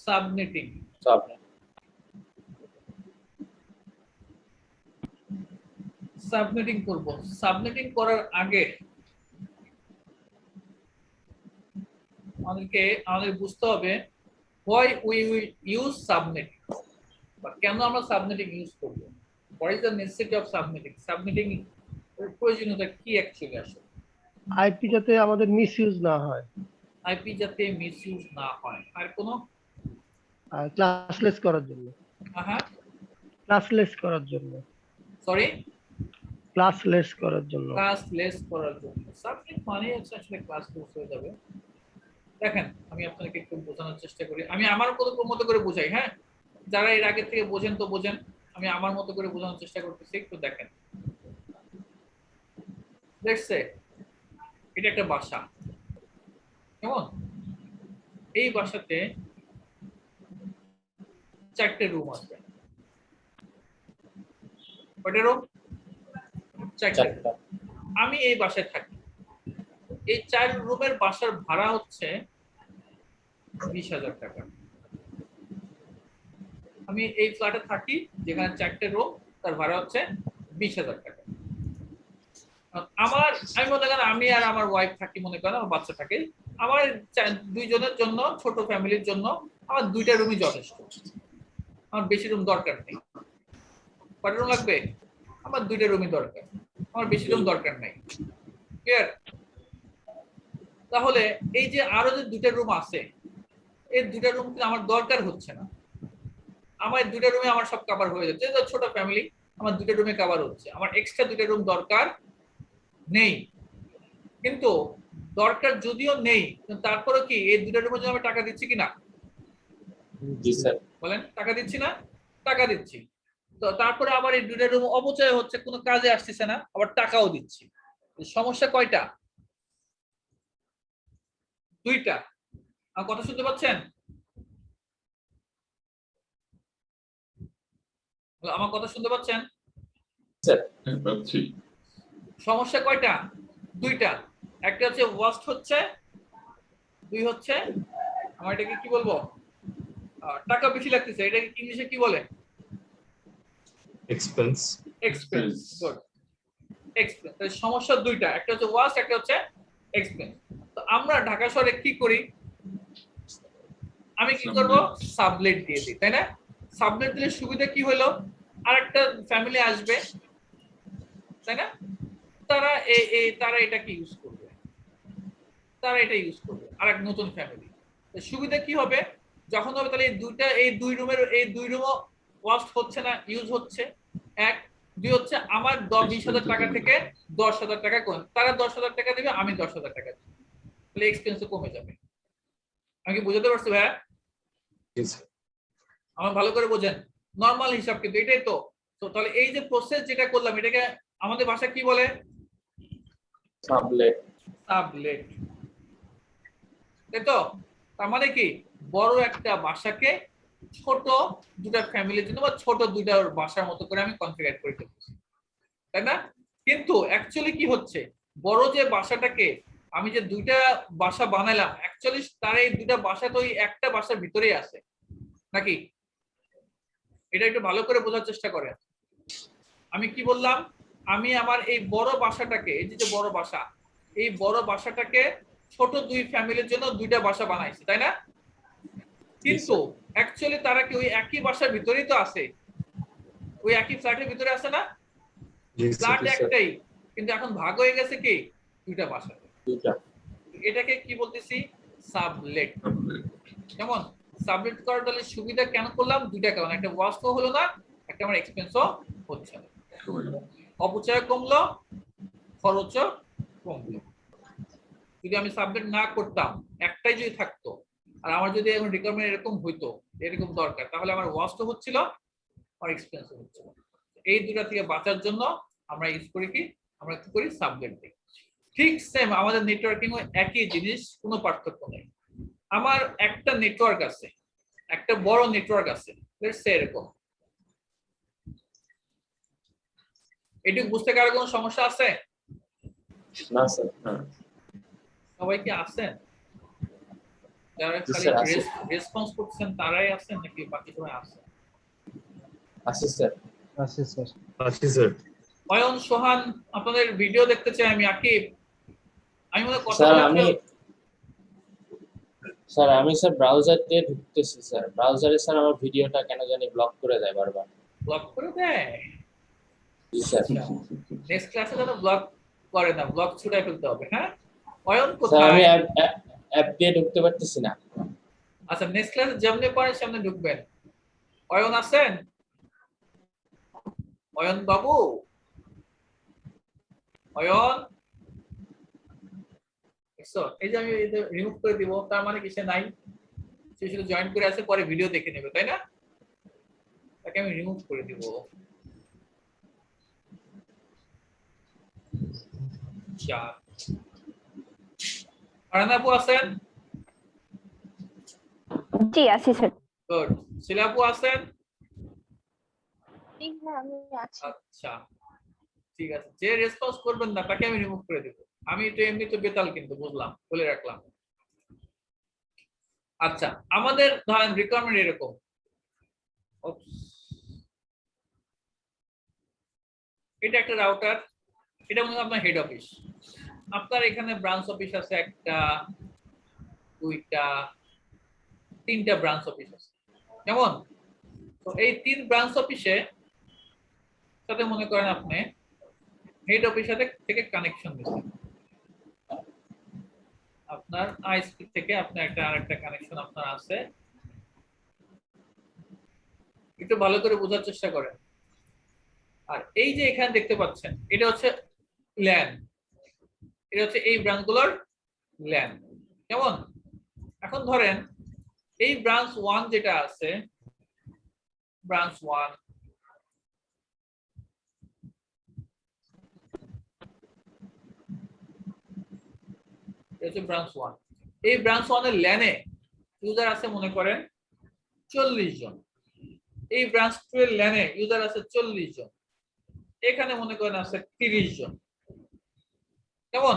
সাবনেটিং সাবনেটিং করব। সাবনেটিং করার আগে আমাদের বুঝতে হবে why we will use subnetting, বা কেন আমরা সাবনেটিং ইউজ করব, what is the necessity of subnetting, subnetting এর প্রয়োজনীয়তা কি অ্যাকচুয়ালি আসলে। আইপি যাতে আমাদের মিসইউজ না হয়, আইপি যাতে মিসইউজ না হয়, আর কোনো ক্লাসলেস করার জন্য। হ্যাঁ, ক্লাসলেস করার জন্য। সরি, ক্লাসলেস করার জন্য। ক্লাসলেস করার জন্য। সাবনেট মানে হচ্ছে আসলে ক্লাস লেস হয়ে যাবে। দেখেন, আমি আপনাকে একটু বোঝানোর চেষ্টা করি, আমি আমার মতো করে বোঝাই। হ্যাঁ, যারা এর আগে থেকে বোঝেন তো বোঝেন, আমি আমার মতো করে বোঝানোর চেষ্টা করতেছি, একটু দেখেন। লেটস সে এটা একটা বাসা, কেমন? এই বাসাতে 4টে রুম আছে। কয়টা রুম? 4টা। আমি এই বাসায় থাকি। এই 4 রুমের বাসার ভাড়া হচ্ছে 20,000 টাকা। আমি এই ফ্ল্যাটে থাকি যেখানে 4টে রুম, তার ভাড়া হচ্ছে 20,000 টাকা। আমি মনে করেন আমি আর আমার ওয়াইফ থাকি, মনে করেন আমার বাচ্চা থাকে। আমার দুইজনের জন্য, ছোট ফ্যামিলির জন্য আমার 2টা রুমই যথেষ্ট, আমার বেশি রুম দরকার নেই। কয়টা রুম লাগবে? আমার 2টা রুমই দরকার, আমার বেশি রুম দরকার নাই। ক্লিয়ার? তাহলে এই যে আরো যে 2টা রুম আছে, এই 2টা রুম কিন্তু আমার দরকার হচ্ছে না। আমার 2টা রুমে আমার সব কভার হয়ে যাচ্ছে, ছোট ফ্যামিলি, আমার 2টা রুমে কভার হচ্ছে, আমার এক্সট্রা 2টা রুম দরকার নেই। কিন্তু দরকার যদিও নেই, তারপরে কি এই 2টা রুমের জন্য আমি টাকা দিচ্ছি কিনা? জি স্যার। বলেন, টাকা দিচ্ছি না? টাকা দিচ্ছি। তো তারপরে আবার এই 2টা রুম অপচয় হচ্ছে, কোনো কাজে আসতেছে না, আবার টাকাও দিচ্ছি। সমস্যা কয়টা? 2টা। আর কথা শুনতে পাচ্ছেন? আমার কথা শুনতে পাচ্ছেন? হ্যাঁ, পাচ্ছি। সমস্যা কয়টা? দুইটা। একটা হচ্ছে ওয়াস্ট হচ্ছে, দুই হচ্ছে আমার এটাকে কি বলবো, টাকা বেশি লাগতেছে, এটাকে ইংলিশে কি বলে? এক্সপেন্স। এক্সপেন্স। Good, expense. সমস্যা দুইটা, একটা হচ্ছে ওয়াস্ট, একটা হচ্ছে এক্সপেন্স। তো আমরা ঢাকা শহরে কি করি? আমি কি করব? সাবলেট দিয়ে দিই, তাই না? সাবলেট দিলে সুবিধা কি হলো? আরেকটা ফ্যামিলি আসবে, তাই না? তারা তারা এটাকে ইউজ করবে, তারা এটা ইউজ করবে, আরেক নতুন ফ্যামিলি। সুবিধা কি হবে? যখন হবে তাহলে এই দুই রুমের এই দুই রুমও ওয়াস্ট হচ্ছে না, ইউজ হচ্ছে। এক, দুই হচ্ছে আমার 20,000 টাকা থেকে 10,000 টাকা কম, তারা 10,000 টাকা দেবে, আমি 10,000 টাকা দেব, তাহলে এক্সপেন্সও কমে যাবে। আমি কি বুঝাতে পারছি ভাইয়া? আমার ভালো করে বোঝেন, নরমাল হিসাব কিন্তু এটাই তো। তো তাহলে এই যে প্রসেস যেটা করলাম, এটাকে আমাদের ভাষা কি বলে? সাবলেট। সাবলেট, তাই তো? তার মানে কি, বড় একটা বাসাকে ছোট দুটা ফ্যামিলির জন্য বা ছোট দুইটা বাসার মতো করে আমি কনফিগার করে দিচ্ছি, তাই না? কিন্তু অ্যাকচুয়ালি কি হচ্ছে, বড় যে বাসাটাকে আমি যে দুইটা বাসা বানালাম, অ্যাকচুয়ালি তার এই দুইটা বাসা তো ওই একটা বাসার ভিতরেই আছে নাকি? এটা একটু ভালো করে বোঝার চেষ্টা করেন। আমি কি বললাম? আমি আমার এই বড় বাসাটাকে, এই যে বড় বাসা, এই বড় বাসাটাকে ছোট দুই ফ্যামিলির জন্য দুইটা বাসা বানাইছি, তাই না? কিন্তু অ্যাকচুয়ালি তারা কি ওই একই বাসার ভিতরেই তো আছে, ওই একই ফ্ল্যাটের ভিতরে আছে না? ফ্ল্যাট একটাই, কিন্তু এখন ভাগ হয়ে গেছে কি দুইটা বাসা। এটাকে কি বলতেছি? সাবলেট। কেমন? সাবলেট করার তাহলে সুবিধা কেন করলাম? দুইটা কারণ, একটা ওয়াস্টও হলো না, একটা আমার এক্সপেন্সও হচ্ছে না, অপচয় কমলো, খরচও কমলো। যদি আমি সাবলেট না করতাম, একটাই যদি থাকতো, আর আমার যদি এখন রিকোয়ারমেন্ট এরকম হইতো, এরকম দরকার, তাহলে আমার ওয়াস্টও হচ্ছিল আর এক্সপেন্সও হচ্ছিল। এই দুটা থেকে বাঁচার জন্য আমরা ইউজ করি কি, আমরা কি করি? সাবলেট দিই। ঠিক সেম আমাদের নেটওয়ার্কিং একই জিনিস, কোনো পার্থক্য নেই। আমার একটা নেটওয়ার্ক আছে, একটা বড় নেটওয়ার্ক আছে, লেটস সে এরকম। এটুকু বুঝতে কারো কোনো সমস্যা আছে? না স্যার। সবাই কি আছেন? যারা খালি রেসপন্স করছেন তারাই আছেন নাকি বাকি সবাই আছেন? আছে স্যার। আছে স্যার। আচ্ছা স্যার। অয়ন, সোহান, আপনাদের ভিডিও দেখতে চাই আমি। আকিব, আমি মনে কথা স্যার বলছি। আমি স্যার ব্রাউজার দিয়ে ঢুকতেছি স্যার, ব্রাউজারে স্যার আমার ভিডিওটা কেন জানি ব্লক করে দেয় বারবার। ব্লক করে দেয়? জি স্যার। নেক্সট ক্লাসে যেন ব্লক করে না, ব্লক ছুটাই ফেলতে হবে। হ্যাঁ অয়ন, স্যার কোথায়? আমি অ্যাপ দিয়ে ঢুকতে পারতেছি না। আচ্ছা, নেক্সট ক্লাসে যেমনি পারেন সামনে ঢুকবেন। অয়ন আছেন? অয়ন বাবু, অয়ন, এই যে আমি রিমুভ করে দিব, তার মানে কি সে নাই? সে শুধু জয়েন করে আছে, পরে ভিডিও দেখে নেবে, তাই না? তাকে আমি রিমুভ করে দিব। আরানা আপু আছেন? জি আছি স্যার। গুড। শিলা আপু আছেন? আমি আছি। আচ্ছা ঠিক আছে, যে রেসপন্স করবেন না তাকে আমি রিমুভ করে দেব। আমি তো এমনি তো বেতাল, কিন্তু বুঝলাম, বলে রাখলাম। আচ্ছা, আমাদের ধরেন রিকোয়ারমেন্ট এরকম, এটা একটা রাউটার, এটা মনে হয় আপনার হেড অফিস। আপনার এখানে ব্রাঞ্চ অফিস আছে একটা, দুইটা, তিনটা ব্রাঞ্চ অফিস আছে, কেমন? তো এই 3 ব্রাঞ্চ অফিসে সাথে মনে করেন আপনি হেড অফিস থেকে কানেকশন দিচ্ছেন, আপনার আইএসপি থেকে আপনার আরেকটা কানেকশন আপনার আছে। একটু ভালো করে বোঝার চেষ্টা করেন। আর এই যে এখানে দেখতে পাচ্ছেন, এটা হচ্ছে ল্যান, এটা হচ্ছে এই ব্রাঞ্চগুলোর ল্যান, কেমন? এখন ধরেন এই ব্রাঞ্চ 1 যেটা আছে, ব্রাঞ্চ 1, এটা ব্রাঞ্চ 1। এই ব্রাঞ্চ 1 এর ল্যানে ইউজার আছে মনে করেন 40 জন, এই ব্রাঞ্চ 2 এর ল্যানে ইউজার আছে 40 জন, এখানে মনে করেন আছে 30 জন, কেমন?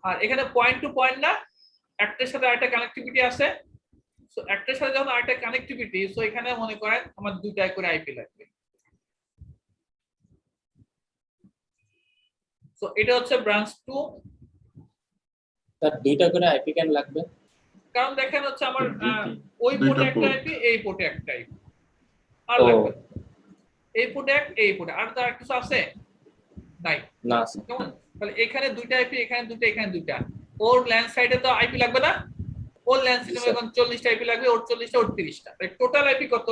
আর এখানে পয়েন্ট টু পয়েন্ট না, একটার সাথে আরেকটা কানেক্টিভিটি আছে। সো একটার সাথে যখন আরেকটা কানেক্টিভিটি, সো এখানে মনে করেন আমার দুইটা করে আইপি লাগবে। সো এটা হচ্ছে ব্রাঞ্চ 2। তার দুইটা করে আইপি কেন লাগবে? কারণ দেখেন হচ্ছে আমার ওই দুইটা পোর্টে একটা port। আইপি, এই পোর্টে একটা আইপি, আর ও। লাগবে না। এই পোর্টে এক, এই পোর্টে আর তার কিছু আছে নাই, না স্যার। কেমন? তাহলে এখানে দুইটা আইপি, এখানে দুইটা, এখানে দুইটা। ওর ল্যান্ড সাইডে তো আইপি লাগবে না, ওর ল্যান্ড সাইডে স্যার। এখন 40টা আইপি লাগবে, ওর 40টা, ওর 30টা। তাই টোটাল আইপি কত?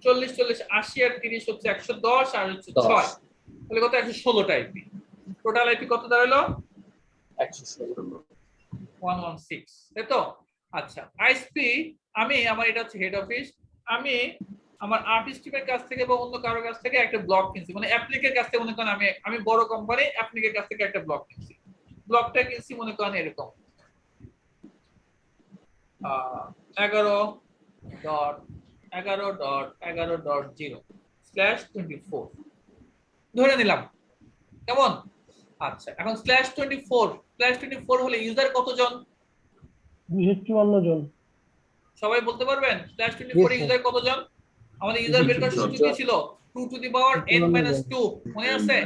40 40 80 আর 30 হচ্ছে 110 আর হচ্ছে 10। 6, তাহলে কত? 116টা আইপি। টোটাল আইপি কত দাঁড়ালো? 116। 116, তাই তো? আচ্ছা, আইএসপি আমি আমার এটা হচ্ছে হেড অফিস, আমি আমার আর্টিস্টের কাছ থেকে বা অন্য কারো কাছ থেকে একটা ব্লক কিনছি, মানে অ্যাপ্লিকের কাছ থেকে মনে করেন আমি বড় কোম্পানি, অ্যাপ্লিকের কাছ থেকে একটা ব্লক কিনছি। ব্লকটা কিনছি মনে করেন এরকম 11.11.11.0/24 ধরে নিলাম, কেমন? আচ্ছা, এখন /24 হলে ইউজার কতজন? 254 জন। সবাই বলতে পারবেন Yes, /24 sir. ইউজার কতজন? আমাদের ইউজার বের করার সূত্র কি ছিল? 2 টু দি পাওয়ার n - 2, মনে আছে?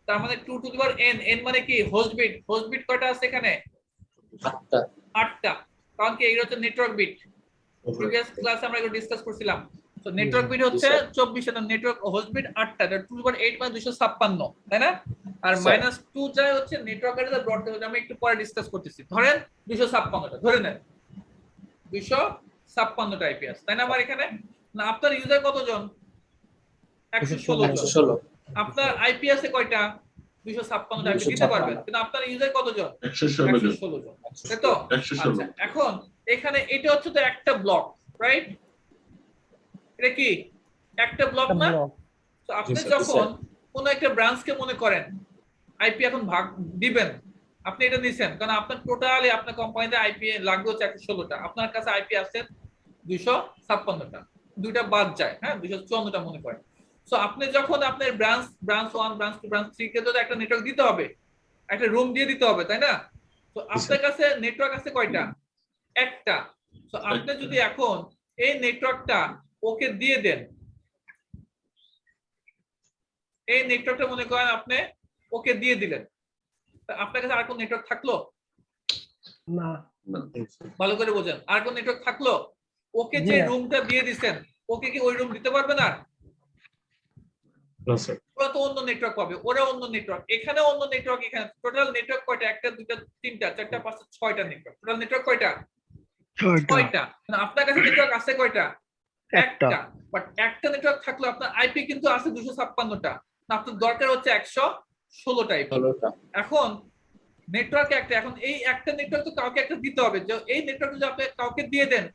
তার মানে 2 to the power n, n মানে কি? Host bit. হোস্ট বিট কয়টা আছে এখানে? 8টা। 8টা। কারণ কি, এটা হচ্ছে নেটওয়ার্ক বিট। প্রিভিয়াস ক্লাসে আমরা এগুলো ডিসকাস করছিলাম। তো নেটওয়ার্ক বিট হচ্ছে 24 টা, নেটওয়ার্ক হোস্ট বিট 8টা, 2 টু দি পাওয়ার 8 মানে 256, তাই না? আর স্যার। -2 যায় হচ্ছে নেটওয়ার্কের যে ব্রডকাস্ট, আমি একটু পরে ডিসকাস করতেছি। ধরেন 256টা ধরে নেন, 256টা আইপি আছে, তাই না? আমার এখানে না, আপনার ইউজার কতজন? 116 জন। 116। আপনার আইপি আছে কয়টা? 256টা আইপি দিতে পারবেন, কিন্তু আপনার ইউজার কতজন? 116 জন। 116 জন, তাই তো? 116। আচ্ছা, এখন এখানে এটা হচ্ছে তো একটা ব্লক, রাইট? এটা কি একটা ব্লক না? তো আপনি স্যার, যখন কোন একটা ব্রাঞ্চকে মনে করেন আইপি এখন ভাগ দিবেন, আপনি এটা নিছেন, কারণ আপনার টোটালি আপনার কোম্পানিতে আইপি লাগবে হচ্ছে 116টা, আপনার কাছে আইপি আছে 256টা, দুইটা বাদ যায়, হ্যাঁ, 254টা মনে করেন। সো আপনি যখন আপনার ব্রাঞ্চ 1, ব্রাঞ্চ 2, ব্রাঞ্চ 3 কে তো একটা নেটওয়ার্ক দিতে হবে, একটা রুম দিয়ে দিতে হবে, তাই না? তো আপনার কাছে নেটওয়ার্ক আছে কয়টা? একটা। তো আপনি যদি এখন এই নেটওয়ার্কটা ওকে দিয়ে দেন, এই নেটওয়ার্কটা মনে করেন আপনি ওকে দিয়ে দিলেন, তা আপনার কাছে আর কোন নেটওয়ার্ক থাকলো? না। ভালো করে বোঝেন, আর কোন নেটওয়ার্ক থাকলো? ওকে যে রুমটা দিয়ে দিবেন, ওকে কি ওই রুম দিতে পারবে না? না স্যার। ওরা তো অন্য নেটওয়ার্ক পাবে, ওরা অন্য নেটওয়ার্ক, এখানে অন্য নেটওয়ার্ক, এখানে টোটাল নেটওয়ার্ক কয়টা? 1টা 2টা 3টা 4টা 5টা 6টা নেটওয়ার্ক। টোটাল নেটওয়ার্ক কয়টা? 6টা। আপনার কাছে নেটওয়ার্ক আছে কয়টা? একটা। বাট একটা নেটওয়ার্ক থাকলে আপনার আইপি কিন্তু আছে 256টা, আপনার দরকার হচ্ছে 116টা আইপি। এখন নেটওয়ার্ক একটা, এখন এই একটা নেটওয়ার্ক তো কাউকে একটা দিতে হবে, যে এই নেটওয়ার্ক যদি আপনি কাউকে দিয়ে দেন